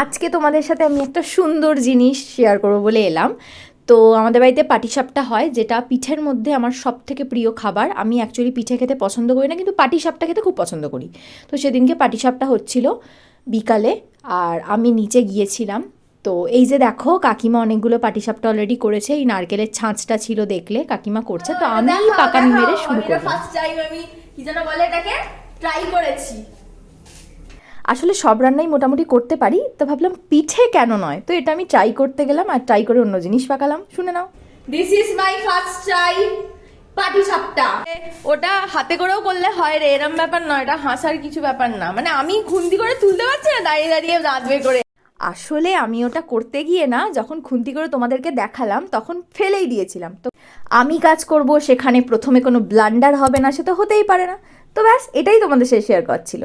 আজকে তোমাদের সাথে আমি একটা সুন্দর জিনিস শেয়ার করবো বলে এলাম। তো আমাদের বাড়িতে পাটিসাপটা হয়, যেটা পিঠের মধ্যে আমার সব থেকে প্রিয় খাবার। আমি অ্যাকচুয়ালি পিঠে খেতে পছন্দ করি না, কিন্তু পাটিসাপটা খেতে খুব পছন্দ করি। তো সেদিনকে পাটিসাপটা হচ্ছিল বিকালে, আর আমি নিচে গিয়েছিলাম। তো এই যে দেখো, কাকিমা অনেকগুলো পাটিসাপটা অলরেডি করেছে। এই নারকেলের ছাঁচটা ছিল, দেখলে কাকিমা করছে। তো আমি পাকামি মেরে শুরু করলাম। ফার্স্ট টাইম আমি কি যেন বলে এটাকে ট্রাই করেছি। আসলে সব রান্নাই মোটামুটি করতে পারি, তো ভাবলাম পিঠে কেন নয়, তো এটা আমি ট্রাই করতে গেলাম আর ট্রাই করে অন্য জিনিস পাকালাম। শুনে নাও। This is my first try patishapta. ওটা হাতে করেও করলে হয় রে, এরম ব্যাপার নয়, এটা হাসার কিছু ব্যাপার না। মানে আমি খুন্তি করে তুলতে পারছি না, দাঁড়িয়ে দাঁড়িয়ে দাঁত বের করে। আসলে আমি ওটা করতে গিয়ে না, যখন খুন্তি করে তোমাদেরকে দেখালাম তখন ফেলেই দিয়েছিলাম। তো আমি কাজ করব, সেখানে প্রথমে কোনো ব্লান্ডার হবে না, সে তো হতেই পারে না। তো ব্যাস, এটাই তোমাদের সাথে শেয়ার করছিল।